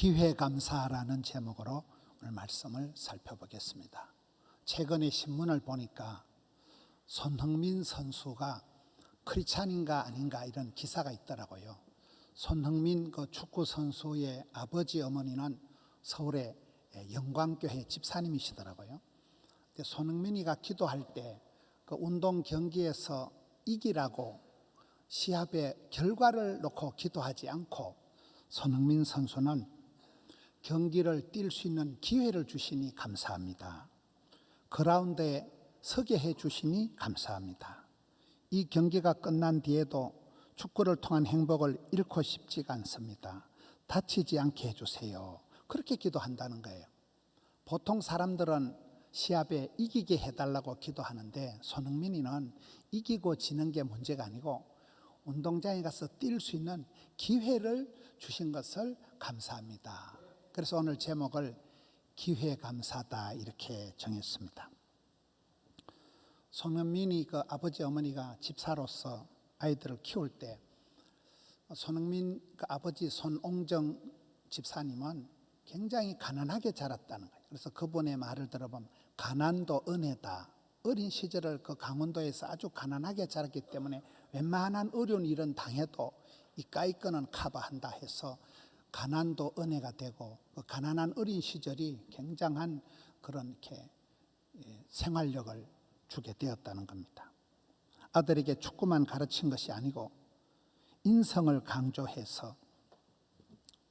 기회감사라는 제목으로 오늘 말씀을 살펴보겠습니다. 최근에 신문을 보니까 손흥민 선수가 크리스찬인가 아닌가 이런 기사가 있더라고요. 손흥민 그 축구 선수의 아버지 어머니는 서울의 영광교회 집사님이시더라고요. 근데 손흥민이가 기도할 때 그 운동 경기에서 이기라고 시합의 결과를 놓고 기도하지 않고 손흥민 선수는 경기를 뛸 수 있는 기회를 주시니 감사합니다. 그라운드에 서게 해 주시니 감사합니다. 이 경기가 끝난 뒤에도 축구를 통한 행복을 잃고 싶지가 않습니다. 다치지 않게 해주세요. 그렇게 기도한다는 거예요. 보통 사람들은 시합에 이기게 해달라고 기도하는데 손흥민이는 이기고 지는 게 문제가 아니고 운동장에 가서 뛸 수 있는 기회를 주신 것을 감사합니다. 그래서 오늘 제목을 기회감사다 이렇게 정했습니다. 손흥민이 그 아버지 어머니가 집사로서 아이들을 키울 때 손흥민 그 아버지 손옹정 집사님은 굉장히 가난하게 자랐다는 거예요. 그래서 그분의 말을 들어보면 가난도 은혜다. 어린 시절을 그 강원도에서 아주 가난하게 자랐기 때문에 웬만한 어려운 일은 당해도 이까이 거는 커버한다 해서 가난도 은혜가 되고 그 가난한 어린 시절이 굉장한 그런 이렇게 생활력을 주게 되었다는 겁니다. 아들에게 축구만 가르친 것이 아니고 인성을 강조해서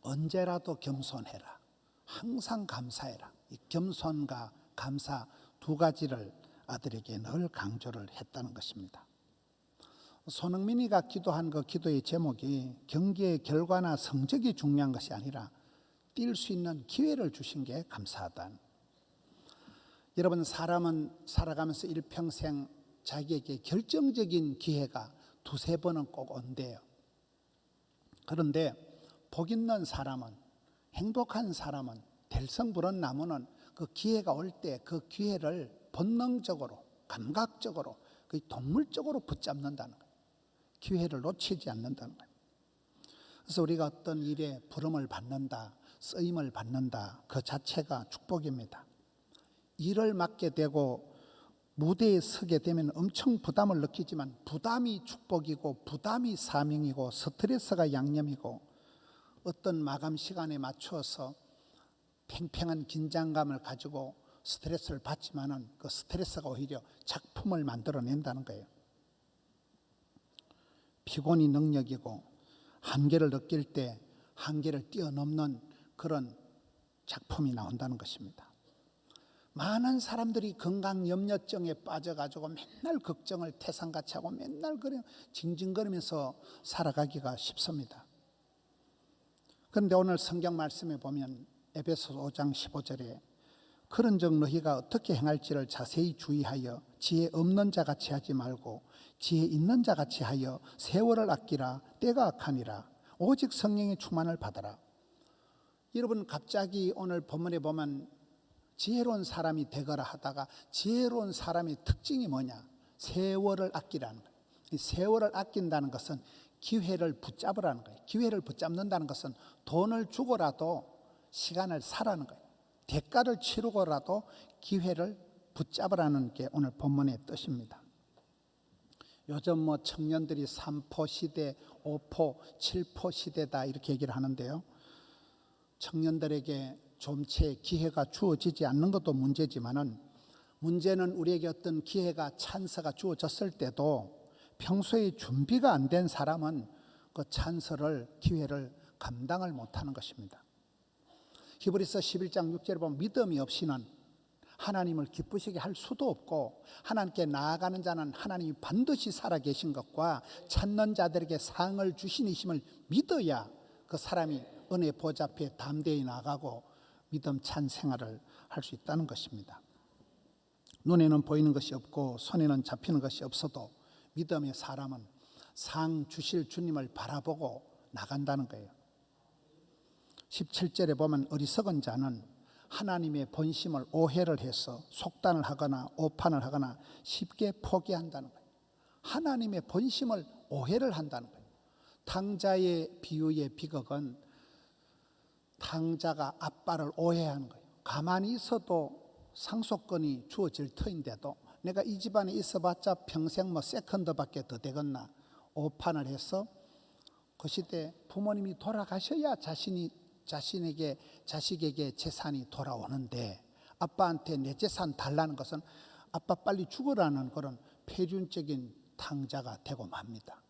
언제라도 겸손해라. 항상 감사해라. 이 겸손과 감사 두 가지를 아들에게 늘 강조를 했다는 것입니다. 손흥민이가 기도한 그 기도의 제목이 경기의 결과나 성적이 중요한 것이 아니라 뛸 수 있는 기회를 주신 게 감사하다. 여러분, 사람은 살아가면서 일평생 자기에게 결정적인 기회가 두세 번은 꼭 온대요. 그런데 복 있는 사람은, 행복한 사람은, 될성부른 나무는 그 기회가 올 때 그 기회를 본능적으로, 감각적으로, 동물적으로 붙잡는다는 거예요. 기회를 놓치지 않는다는 거예요. 그래서 우리가 어떤 일에 부름을 받는다, 쓰임을 받는다, 그 자체가 축복입니다. 일을 맡게 되고 무대에 서게 되면 엄청 부담을 느끼지만 부담이 축복이고 부담이 사명이고 스트레스가 양념이고 어떤 마감 시간에 맞춰서 팽팽한 긴장감을 가지고 스트레스를 받지만은 그 스트레스가 오히려 작품을 만들어낸다는 거예요. 피곤이 능력이고 한계를 느낄 때 한계를 뛰어넘는 그런 작품이 나온다는 것입니다. 많은 사람들이 건강염려증에 빠져가지고 맨날 걱정을 태산같이 하고 맨날 그냥 징징거리면서 살아가기가 쉽습니다. 그런데 오늘 성경 말씀에 보면 에베소서 5장 15절에 그런즉 너희가 어떻게 행할지를 자세히 주의하여 지혜 없는 자같이 하지 말고 지혜 있는 자같이 하여 세월을 아끼라. 때가 악하니라. 오직 성령의 충만을 받아라. 여러분, 갑자기 오늘 본문에 보면 지혜로운 사람이 되거라 하다가 지혜로운 사람의 특징이 뭐냐? 세월을 아끼라는 거예요. 이 세월을 아낀다는 것은 기회를 붙잡으라는 거예요. 기회를 붙잡는다는 것은 돈을 주고라도 시간을 사라는 거예요. 대가를 치르고라도 기회를 붙잡으라는 게 오늘 본문의 뜻입니다. 요즘 청년들이 3포 시대, 5포, 7포 시대다 이렇게 얘기를 하는데요. 청년들에게 좀채 기회가 주어지지 않는 것도 문제지만은 문제는 우리에게 어떤 기회가 찬스가 주어졌을 때도 평소에 준비가 안 된 사람은 그 찬스를 기회를 감당을 못하는 것입니다. 히브리서 11장 6절에 보면 믿음이 없이는 하나님을 기쁘시게 할 수도 없고 하나님께 나아가는 자는 하나님이 반드시 살아계신 것과 찾는 자들에게 상을 주시니심을 믿어야 그 사람이 은혜 보좌 앞에 담대히 나가고 믿음 찬 생활을 할 수 있다는 것입니다. 눈에는 보이는 것이 없고 손에는 잡히는 것이 없어도 믿음의 사람은 상 주실 주님을 바라보고 나간다는 거예요. 17절에 보면 어리석은 자는 하나님의 본심을 오해를 해서 속단을 하거나 오판을 하거나 쉽게 포기한다는 거예요. 하나님의 본심을 오해를 한다는 거예요. 탕자의 비유의 비극은 탕자가 아빠를 오해하는 거예요. 가만히 있어도 상속권이 주어질 터인데도 내가 이 집안에 있어봤자 평생 뭐 세컨드밖에 더 되겠나 오판을 해서 그 시대 부모님이 돌아가셔야 자식에게 재산이 돌아오는데 아빠한테 내 재산 달라는 것은 아빠 빨리 죽으라는 그런 폐륜적인 탕자가 되고 맙니다.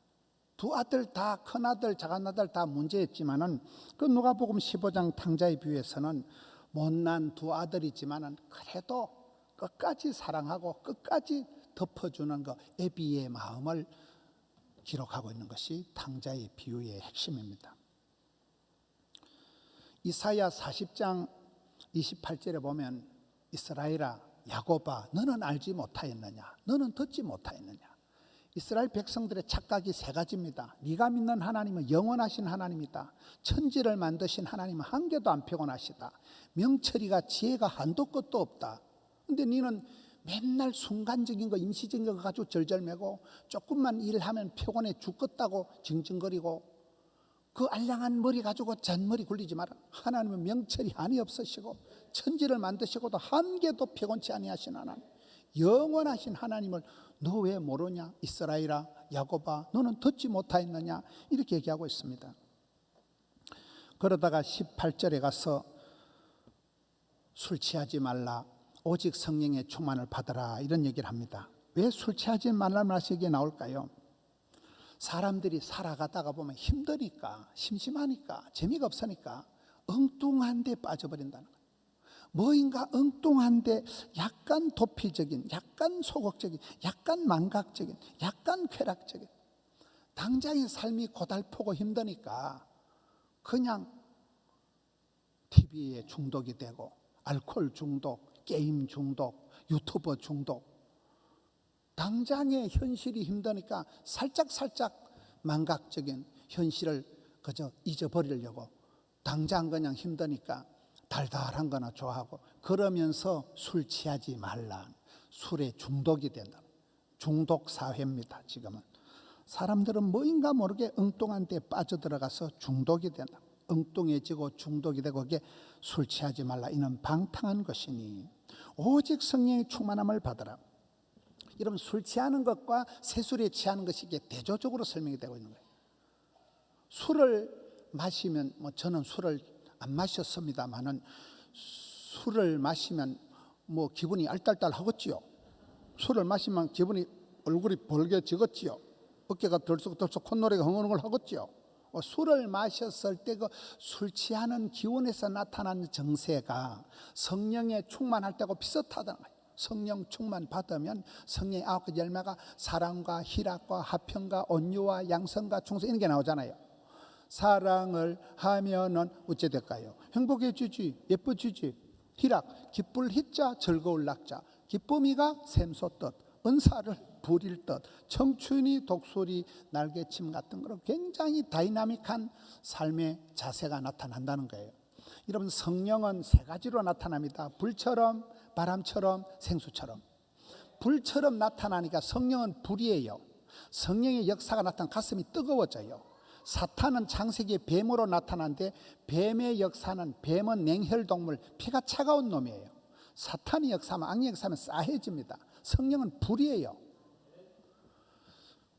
두 아들 다, 큰아들 작은아들 다 문제였지만은 그 누가복음 15장 탕자의 비유에서는 못난 두 아들이지만은 그래도 끝까지 사랑하고 끝까지 덮어주는 그 애비의 마음을 기록하고 있는 것이 탕자의 비유의 핵심입니다. 이사야 40장 28절에 보면 이스라엘아 야곱아 너는 알지 못하였느냐 너는 듣지 못하였느냐. 이스라엘 백성들의 착각이 세 가지입니다. 네가 믿는 하나님은 영원하신 하나님이다. 천지를 만드신 하나님은 한 개도 안 피곤하시다. 명철이가 지혜가 한도 끝도 없다. 근데 너는 맨날 순간적인 거 임시적인 거 가지고 절절매고 조금만 일하면 피곤해 죽겠다고 징징거리고 그 알량한 머리 가지고 잔머리 굴리지 마라. 하나님은 명철이 한이 없으시고 천지를 만드시고도 한 개도 피곤치 아니하신 하나님, 영원하신 하나님을 너 왜 모르냐? 이스라엘아 야곱아 너는 듣지 못하였느냐? 이렇게 얘기하고 있습니다. 그러다가 18절에 가서 술 취하지 말라 오직 성령의 충만을 받으라 이런 얘기를 합니다. 왜 술 취하지 말라는 말씀이 나올까요? 사람들이 살아가다가 보면 힘드니까 심심하니까 재미가 없으니까 엉뚱한 데 빠져버린다는 거예요. 뭐인가 엉뚱한데 약간 도피적인, 약간 소극적인, 약간 망각적인, 약간 쾌락적인 당장의 삶이 고달프고 힘드니까 그냥 TV에 중독이 되고 알코올 중독, 게임 중독, 유튜버 중독 당장의 현실이 힘드니까 살짝 망각적인 현실을 그저 잊어버리려고 당장 그냥 힘드니까 달달한 거나 좋아하고 그러면서 술 취하지 말라. 술에 중독이 된다. 중독 사회입니다. 지금은 사람들은 뭐인가 모르게 엉뚱한 데 빠져들어가서 중독이 된다. 엉뚱해지고 중독이 되고 그게 술 취하지 말라. 이는 방탕한 것이니 오직 성령의 충만함을 받으라. 여러분 술 취하는 것과 새술에 취하는 것이 이게 대조적으로 설명이 되고 있는 거예요. 술을 마시면 뭐 저는 술을 안 마셨습니다만은 술을 마시면 뭐 기분이 알딸딸하겠지요. 술을 마시면 기분이 얼굴이 벌게지겠지요. 어깨가 덜썩덜썩 콧노래가 흥얼흥얼하겠지요. 술을 마셨을 때 그 술 취하는 기운에서 나타나는 정세가 성령에 충만할 때하고 비슷하다는 거예요. 성령 충만 받으면 성령의 9가지 열매가 사랑과 희락과 화평과 온유와 양성과 충성 이런 게 나오잖아요. 사랑을 하면은 어찌 될까요? 행복해지지, 예뻐지지. 희락, 기쁠 희자, 즐거울 낙자. 기쁨이가 샘솟듯, 은사를 부릴 듯, 청춘이 독수리 날개침 같은 그런 굉장히 다이나믹한 삶의 자세가 나타난다는 거예요. 여러분 성령은 세 가지로 나타납니다. 불처럼, 바람처럼, 생수처럼. 불처럼 나타나니까 성령은 불이에요. 성령의 역사가 나타나면 가슴이 뜨거워져요. 사탄은 창세기의 뱀으로 나타났는데 뱀의 역사는 뱀은 냉혈동물, 피가 차가운 놈이에요. 사탄의 역사면 악의 역사면 싸해집니다. 성령은 불이에요.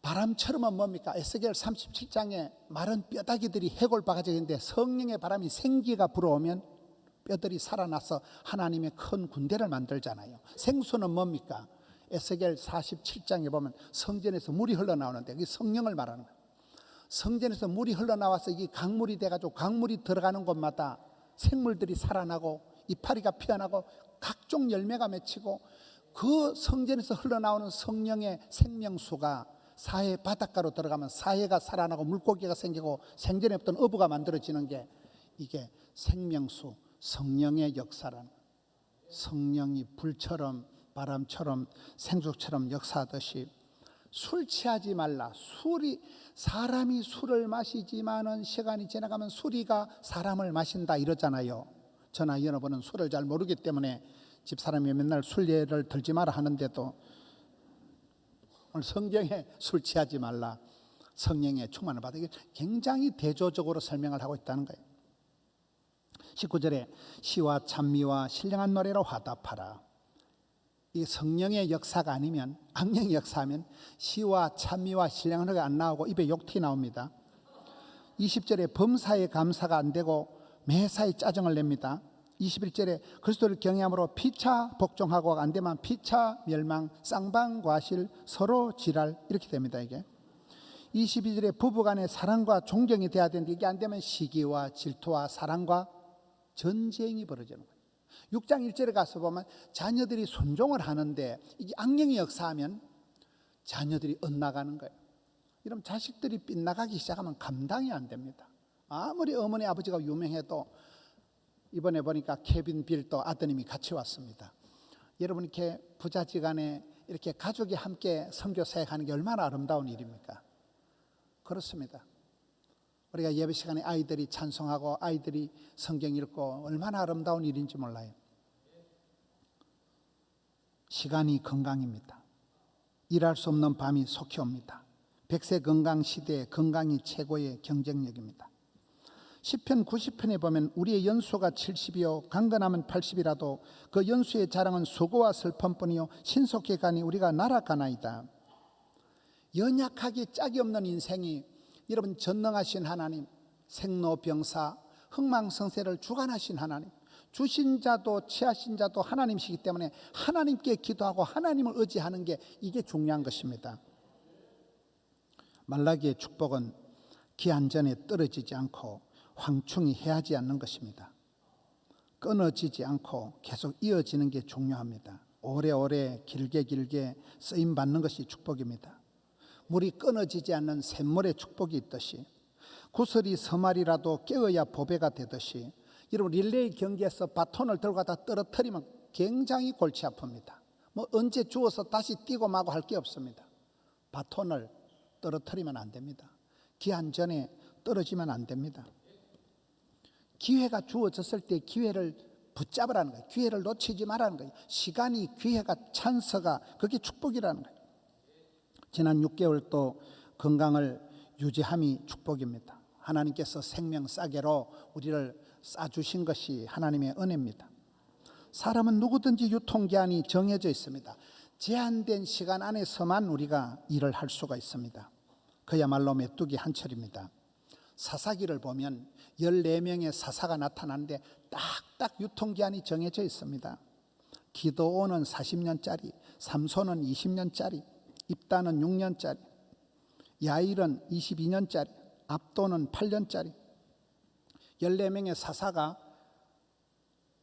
바람처럼은 뭡니까? 에스겔 37장에 마른 뼈다귀들이 해골바가지 있는데 성령의 바람이 생기가 불어오면 뼈들이 살아나서 하나님의 큰 군대를 만들잖아요. 생수는 뭡니까? 에스겔 47장에 보면 성전에서 물이 흘러나오는데 그게 성령을 말하는 거예요. 성전에서 물이 흘러나와서 이게 강물이 돼가지고 강물이 들어가는 곳마다 생물들이 살아나고 이파리가 피어나고 각종 열매가 맺히고 그 성전에서 흘러나오는 성령의 생명수가 사해 바닷가로 들어가면 사해가 살아나고 물고기가 생기고 생전에 없던 어부가 만들어지는 게 이게 생명수 성령의 역사라는 성령이 불처럼 바람처럼 생수처럼 역사하듯이 술 취하지 말라. 사람이 술을 마시지만은 시간이 지나가면 술이가 사람을 마신다 이러잖아요. 저나 여러분은 술을 잘 모르기 때문에 집사람이 맨날 술 예를 들지 마라 하는데도 오늘 성경에 술 취하지 말라. 성령의 충만을 받아. 이게 굉장히 대조적으로 설명을 하고 있다는 거예요. 19절에 시와 찬미와 신령한 노래로 화답하라. 이 성령의 역사가 아니면, 악령의 역사하면 시와 찬미와 신령한 노래가 안 나오고 입에 욕티 나옵니다. 20절에 범사에 감사가 안 되고 매사에 짜증을 냅니다. 21절에 그리스도를 경외함으로 피차 복종하고 안 되면 피차 멸망, 쌍방과실, 서로 지랄, 이렇게 됩니다. 이게 22절에 부부간에 사랑과 존경이 돼야 되는데 이게 안 되면 시기와 질투와 사랑과 전쟁이 벌어지는 거예요. 6장 1절에 가서 보면 자녀들이 순종을 하는데 이게 악령이 역사하면 자녀들이 엇나가는 거예요. 이러면 자식들이 빗나가기 시작하면 감당이 안 됩니다. 아무리 어머니 아버지가 유명해도, 이번에 보니까 케빈 빌도 아드님이 같이 왔습니다. 여러분, 이렇게 부자지간에 이렇게 가족이 함께 선교 사역하는 게 얼마나 아름다운 일입니까? 그렇습니다. 우리가 예배 시간에 아이들이 찬송하고 아이들이 성경 읽고 얼마나 아름다운 일인지 몰라요. 시간이 건강입니다. 일할 수 없는 밤이 속히 옵니다. 100세 건강 시대에 건강이 최고의 경쟁력입니다. 시편 90편에 보면 우리의 연수가 70이요 강건하면 80이라도 그 연수의 자랑은 수고와 슬픔뿐이요 신속히 가니 우리가 날아가나이다. 연약하기 짝이 없는 인생이, 여러분, 전능하신 하나님, 생로병사 흥망성쇠를 주관하신 하나님, 주신 자도 취하신 자도 하나님이시기 때문에 하나님께 기도하고 하나님을 의지하는 게, 이게 중요한 것입니다. 말라기의 축복은 기한전에 떨어지지 않고 황충이 해하지 않는 것입니다. 끊어지지 않고 계속 이어지는 게 중요합니다. 오래오래 길게 쓰임받는 것이 축복입니다. 물이 끊어지지 않는 샘물의 축복이 있듯이, 구슬이 서말이라도 깨어야 보배가 되듯이, 여러분, 릴레이 경기에서 바톤을 들고 가다 떨어뜨리면 굉장히 골치 아픕니다. 뭐 언제 주워서 다시 뛰고 마고 할 게 없습니다. 바톤을 떨어뜨리면 안 됩니다. 기한 전에 떨어지면 안 됩니다. 기회가 주어졌을 때 기회를 붙잡으라는 거예요. 기회를 놓치지 말라는 거예요. 시간이, 기회가, 찬스가, 그게 축복이라는 거예요. 지난 6개월 또 건강을 유지함이 축복입니다. 하나님께서 생명 싸게로 우리를 싸주신 것이 하나님의 은혜입니다. 사람은 누구든지 유통기한이 정해져 있습니다. 제한된 시간 안에서만 우리가 일을 할 수가 있습니다. 그야말로 메뚜기 한철입니다. 사사기를 보면 14명의 사사가 나타나는데 딱딱 유통기한이 정해져 있습니다. 기드온은 40년짜리, 삼손은 20년짜리, 입다는 6년짜리, 야일은 22년짜리, 압도는 8년짜리. 14명의 사사가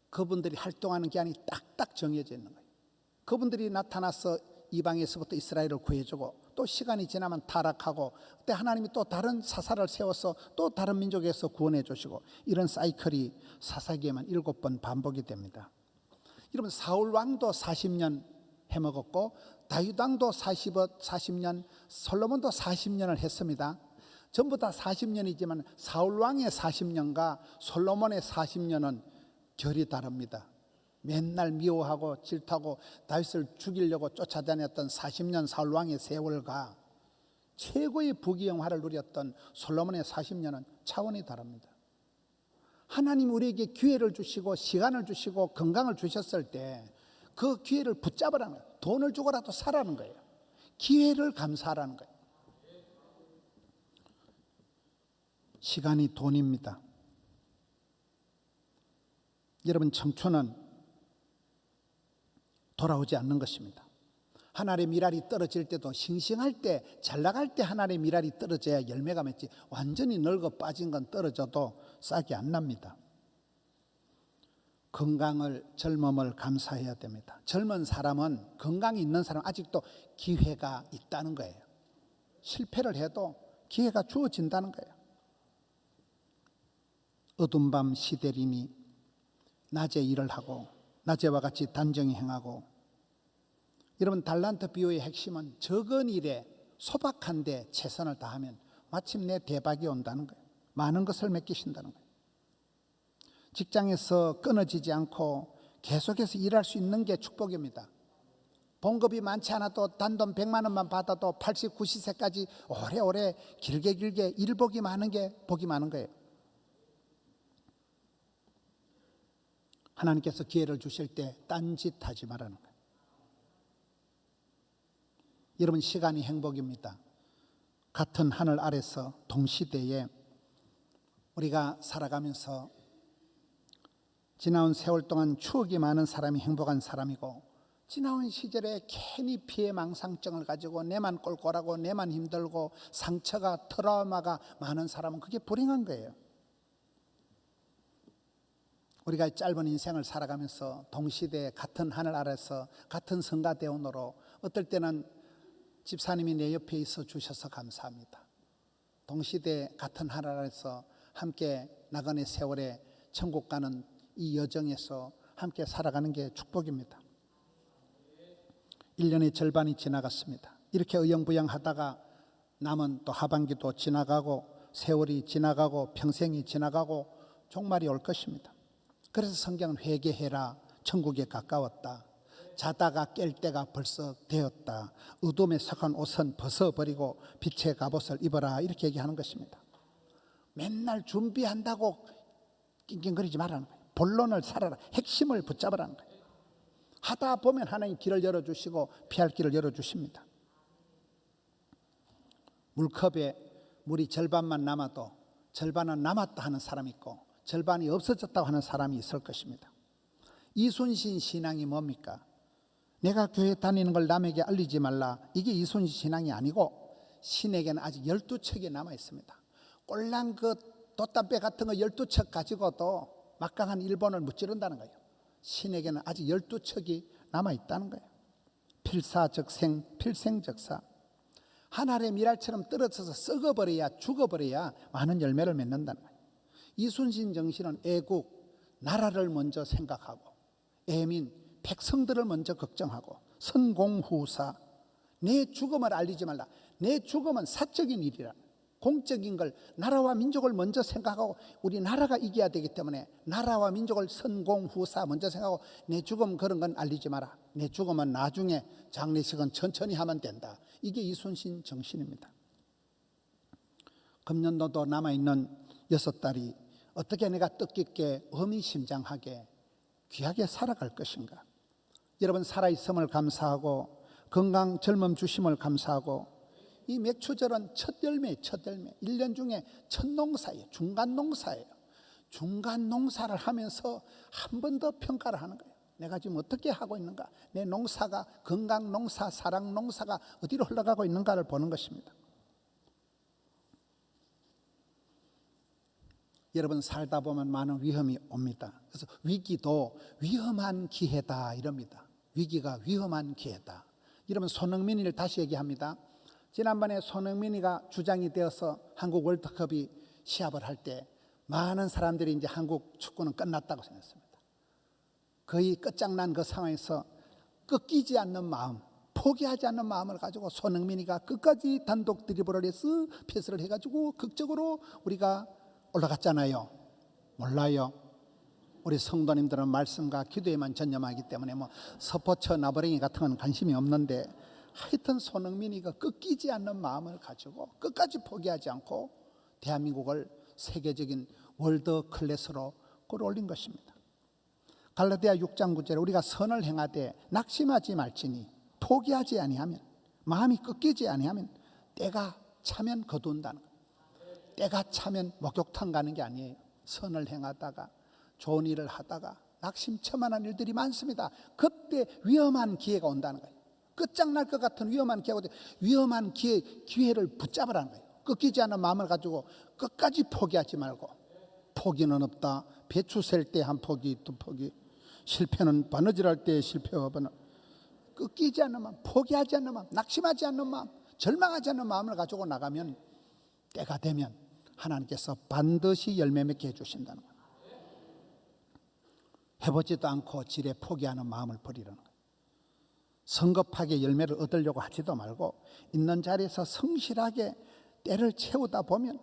그분들이 활동하는 기한이 딱딱 정해져 있는 거예요. 그분들이 나타나서 이방에서부터 이스라엘을 구해주고, 또 시간이 지나면 타락하고, 그때 하나님이 또 다른 사사를 세워서 또 다른 민족에서 구원해 주시고, 이런 사이클이 사사기에만 7번 반복이 됩니다. 여러분, 사울 왕도 40년 해먹었고, 다윗 왕도 40년, 솔로몬도 40년을 했습니다. 전부 다 40년이지만 사울 왕의 40년과 솔로몬의 40년은 결이 다릅니다. 맨날 미워하고 질투하고 다윗을 죽이려고 쫓아다녔던 40년 사울 왕의 세월과 최고의 부귀영화를 누렸던 솔로몬의 40년은 차원이 다릅니다. 하나님 우리에게 기회를 주시고 시간을 주시고 건강을 주셨을 때 그 기회를 붙잡으라는 거예요. 돈을 주고라도 사라는 거예요. 기회를 감사하라는 거예요. 시간이 돈입니다. 여러분, 청춘은 돌아오지 않는 것입니다. 하늘의 미랄이 떨어질 때도 싱싱할 때, 잘 나갈 때 하늘의 미랄이 떨어져야 열매가 맺지, 완전히 늙어 빠진 건 떨어져도 싹이 안 납니다. 건강을, 젊음을 감사해야 됩니다. 젊은 사람은, 건강이 있는 사람은 아직도 기회가 있다는 거예요. 실패를 해도 기회가 주어진다는 거예요. 어두운 밤 시대리니 낮에 일을 하고 낮에와 같이 단정히 행하고. 여러분, 달란트 비유의 핵심은 적은 일에 소박한데 최선을 다하면 마침내 대박이 온다는 거예요. 많은 것을 맡기신다는 거예요. 직장에서 끊어지지 않고 계속해서 일할 수 있는 게 축복입니다. 봉급이 많지 않아도 단돈 100만 원만 받아도 80, 90세까지 오래오래 길게 일복이 많은 게 복이 많은 거예요. 하나님께서 기회를 주실 때 딴짓하지 말라는 거예요. 여러분, 시간이 행복입니다. 같은 하늘 아래서 동시대에 우리가 살아가면서 지나온 세월 동안 추억이 많은 사람이 행복한 사람이고, 지나온 시절에 괜히 피해망상증을 가지고 내만 꼴꼴하고 내만 힘들고 상처가 트라우마가 많은 사람은 그게 불행한 거예요. 우리가 짧은 인생을 살아가면서 동시대에 같은 하늘 아래서 같은 성가대원으로, 어떨 때는 집사님이 내 옆에 있어 주셔서 감사합니다. 동시대 같은 하늘 아래서 함께 나그네 세월에 천국 가는 이 여정에서 함께 살아가는 게 축복입니다. 1년의 절반이 지나갔습니다. 이렇게 의영부영하다가 남은 또 하반기도 지나가고 세월이 지나가고 평생이 지나가고 종말이 올 것입니다. 그래서 성경은 회개해라, 천국에 가까웠다, 자다가 깰 때가 벌써 되었다, 어둠에 속한 옷은 벗어버리고 빛의 갑옷을 입어라, 이렇게 얘기하는 것입니다. 맨날 준비한다고 낑낑거리지 말라는 거예요. 본론을 살아라, 핵심을 붙잡으라는 거예요. 하다 보면 하나님 길을 열어주시고 피할 길을 열어주십니다. 물컵에 물이 절반만 남아도 절반은 남았다 하는 사람이 있고 절반이 없어졌다고 하는 사람이 있을 것입니다. 이순신 신앙이 뭡니까? 내가 교회 다니는 걸 남에게 알리지 말라, 이게 이순신 신앙이 아니고, 신에게는 아직 12척이 남아 있습니다. 꼴랑 그 돛담배 같은 거 12척 가지고도 막강한 일본을 무찌른다는 거예요. 신에게는 아직 12척이 남아 있다는 거예요. 필사적생, 필생적사. 하늘의 미랄처럼 떨어져서 썩어버려야, 죽어버려야 많은 열매를 맺는다는 거예요. 이순신 정신은 애국, 나라를 먼저 생각하고, 애민, 백성들을 먼저 걱정하고, 선공후사, 내 죽음을 알리지 말라. 내 죽음은 사적인 일이라, 공적인 걸, 나라와 민족을 먼저 생각하고, 우리 나라가 이겨야 되기 때문에 나라와 민족을 선공후사 먼저 생각하고, 내 죽음 그런 건 알리지 마라. 내 죽음은 나중에, 장례식은 천천히 하면 된다. 이게 이순신 정신입니다. 금년도도 남아있는 6달이 어떻게 내가 뜻깊게 의미심장하게 귀하게 살아갈 것인가. 여러분, 살아있음을 감사하고 건강 젊음 주심을 감사하고, 이 맥추절은 첫 열매, 1년 중에 첫 농사예요. 중간 농사예요. 중간 농사를 하면서 한 번 더 평가를 하는 거예요. 내가 지금 어떻게 하고 있는가, 내 농사가, 건강 농사, 사랑 농사가 어디로 흘러가고 있는가를 보는 것입니다. 여러분, 살다 보면 많은 위험이 옵니다. 그래서 위기도 위험한 기회다 이럽니다. 위기가 위험한 기회다. 여러분, 손흥민이를 다시 얘기합니다. 지난번에 손흥민이가 주장이 되어서 한국 월드컵이 시합을 할 때 많은 사람들이 이제 한국 축구는 끝났다고 생각했습니다. 거의 끝장난 그 상황에서 꺾이지 않는 마음, 포기하지 않는 마음을 가지고 손흥민이가 끝까지 단독 드리블을 해서 패스를 해가지고 극적으로 우리가 올라갔잖아요. 몰라요. 우리 성도님들은 말씀과 기도에만 전념하기 때문에 뭐 서포처 나버랭이 같은 건 관심이 없는데, 하여튼 손흥민이가 꺾이지 않는 마음을 가지고 끝까지 포기하지 않고 대한민국을 세계적인 월드 클래스로 끌어올린 것입니다. 갈라디아 6장 9절에 우리가 선을 행하되 낙심하지 말지니 포기하지 아니하면, 마음이 꺾이지 아니하면 때가 차면 거둔다는 거예요. 때가 차면 목욕탕 가는 게 아니에요. 선을 행하다가 좋은 일을 하다가 낙심초만한 일들이 많습니다. 그때 위험한 기회가 온다는 거예요. 끝장날 것 같은 위험한 기회가 오는데, 위험한 기회를 붙잡으라는 거예요. 꺾이지 않은 마음을 가지고 끝까지 포기하지 말고, 포기는 없다. 배추 셀 때 한 포기, 두 포기, 실패는 바느질할 때 실패와 바느질. 꺾이지 않는 마음, 포기하지 않는 마음, 낙심하지 않는 마음, 절망하지 않는 마음을 가지고 나가면 때가 되면 하나님께서 반드시 열매 맺게 해주신다는 거예요. 해보지도 않고 지레 포기하는 마음을 버리라는 거예요. 성급하게 열매를 얻으려고 하지도 말고 있는 자리에서 성실하게 때를 채우다 보면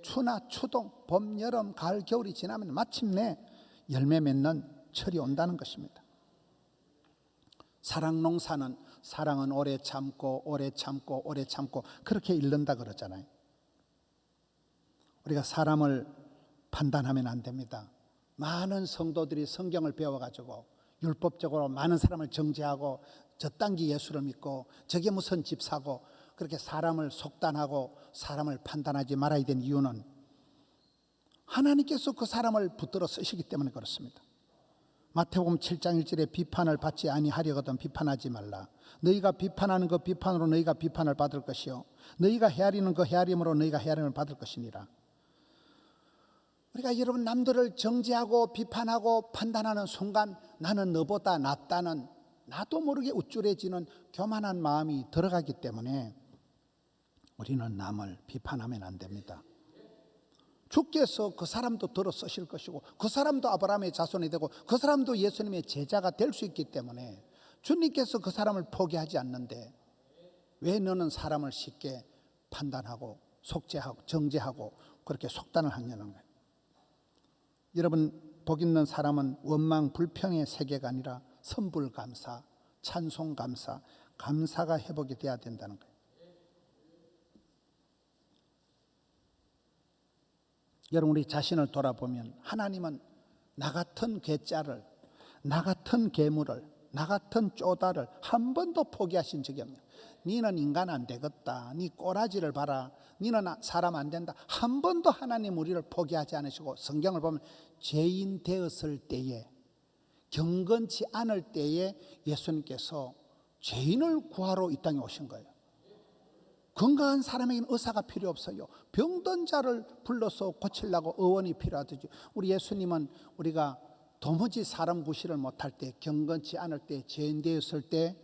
추나 추동, 봄, 여름, 가을, 겨울이 지나면 마침내 열매 맺는 철이 온다는 것입니다. 사랑 농사는, 사랑은 오래 참고 오래 참고 오래 참고 그렇게 잃는다 그러잖아요. 우리가 사람을 판단하면 안 됩니다. 많은 성도들이 성경을 배워가지고 율법적으로 많은 사람을 정죄하고 저딴기 예수를 믿고 저게 무슨 집사고 그렇게 사람을 속단하고 사람을 판단하지 말아야 되는 이유는 하나님께서 그 사람을 붙들어 쓰시기 때문에 그렇습니다. 마태복음 7장 1절에 비판을 받지 아니하려거든 비판하지 말라. 너희가 비판하는 그 비판으로 너희가 비판을 받을 것이요 너희가 헤아리는 그 헤아림으로 너희가 헤아림을 받을 것이니라. 우리가 여러분 남들을 정죄하고 비판하고 판단하는 순간 나는 너보다 낫다는 나도 모르게 우쭐해지는 교만한 마음이 들어가기 때문에 우리는 남을 비판하면 안 됩니다. 주께서 그 사람도 들어 쓰실 것이고 그 사람도 아브라함의 자손이 되고 그 사람도 예수님의 제자가 될 수 있기 때문에 주님께서 그 사람을 포기하지 않는데 왜 너는 사람을 쉽게 판단하고 속죄하고 정죄하고 그렇게 속단을 하냐는 거예요. 여러분 복 있는 사람은 원망 불평의 세계가 아니라 선불감사, 찬송감사, 감사가 회복이 돼야 된다는 거예요. 여러분 우리 자신을 돌아보면 하나님은 나 같은 괴짜를, 나 같은 괴물을, 나 같은 쪼다를 한 번도 포기하신 적이 없네요. 니는 인간 안 되겠다, 니 꼬라지를 봐라, 니는 사람 안 된다. 한 번도 하나님 우리를 포기하지 않으시고 성경을 보면 죄인 되었을 때에 경건치 않을 때에 예수님께서 죄인을 구하러 이 땅에 오신 거예요. 건강한 사람에게는 의사가 필요 없어요. 병든 자를 불러서 고치려고 의원이 필요하듯이 우리 예수님은 우리가 도무지 사람 구실을 못할 때 경건치 않을 때 죄인 되었을 때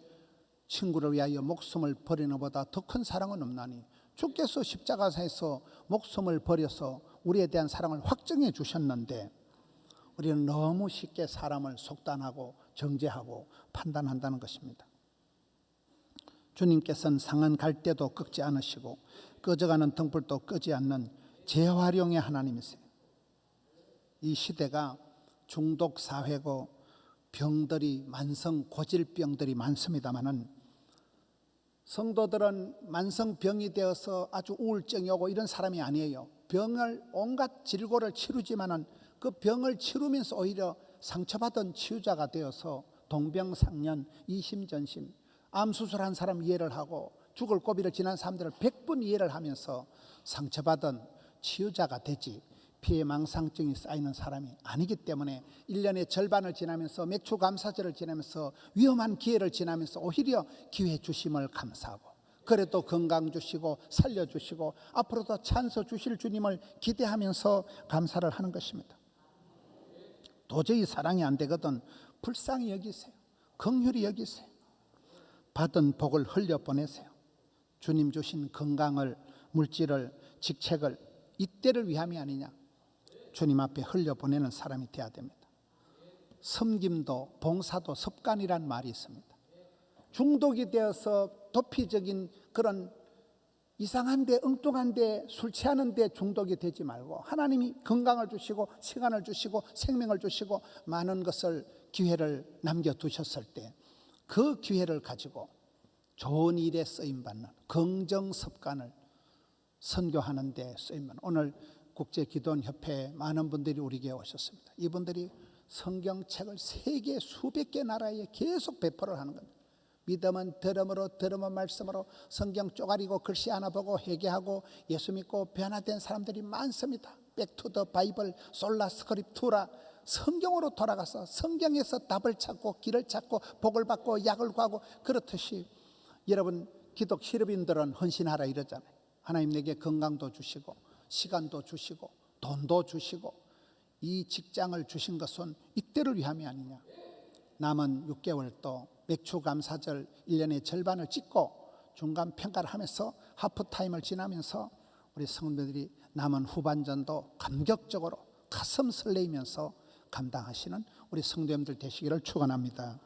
친구를 위하여 목숨을 버리는 것보다 더 큰 사랑은 없나니 주께서 십자가에서 목숨을 버려서 우리에 대한 사랑을 확증해 주셨는데 우리는 너무 쉽게 사람을 속단하고 정죄하고 판단한다는 것입니다. 주님께서는 상한 갈대도 꺾지 않으시고 꺼져가는 등불도 끄지 않는 재활용의 하나님이세요. 이 시대가 중독 사회고 병들이 만성 고질병들이 많습니다마는 성도들은 만성병이 되어서 아주 우울증이 오고 이런 사람이 아니에요. 병을 온갖 질고를 치르지만은 그 병을 치르면서 오히려 상처받은 치유자가 되어서 동병상련, 이심전심, 암수술한 사람 이해를 하고 죽을 고비를 지난 사람들을 100분 이해를 하면서 상처받은 치유자가 되지 피해망상증이 쌓이는 사람이 아니기 때문에 1년의 절반을 지나면서 맥추감사절을 지나면서 위험한 기회를 지나면서 오히려 기회 주심을 감사하고 그래도 건강 주시고 살려주시고 앞으로도 찬서 주실 주님을 기대하면서 감사를 하는 것입니다. 도저히 사랑이 안 되거든 불쌍히 여기세요. 긍휼히 여기세요. 받은 복을 흘려보내세요. 주님 주신 건강을, 물질을, 직책을 이때를 위함이 아니냐. 주님 앞에 흘려보내는 사람이 되어야 됩니다. 섬김도 봉사도 습관이란 말이 있습니다. 중독이 되어서 도피적인 그런 이상한데 엉뚱한데 술 취하는데 중독이 되지 말고 하나님이 건강을 주시고 시간을 주시고 생명을 주시고 많은 것을 기회를 남겨두셨을 때 그 기회를 가지고 좋은 일에 쓰임받는 긍정 습관을 선교하는 데 쓰임받는 오늘 국제기도원협회에 많은 분들이 우리에게 오셨습니다. 이분들이 성경책을 세계 수백 개 나라에 계속 배포를 하는 겁니다. 믿음은 들음으로 들음은 말씀으로 성경 쪼가리고 글씨 하나 보고 회개하고 예수 믿고 변화된 사람들이 많습니다. 백투더 바이블 솔라 스크립투라 성경으로 돌아가서 성경에서 답을 찾고 길을 찾고 복을 받고 약을 구하고 그렇듯이 여러분 기독 실업인들은 헌신하라 이러잖아요. 하나님 내게 건강도 주시고 시간도 주시고 돈도 주시고 이 직장을 주신 것은 이때를 위함이 아니냐. 남은 6개월 또 맥추감사절 1년의 절반을 찍고 중간 평가를 하면서 하프타임을 지나면서 우리 성도들이 남은 후반전도 감격적으로 가슴 설레이면서 감당하시는 우리 성도님들 되시기를 축원합니다.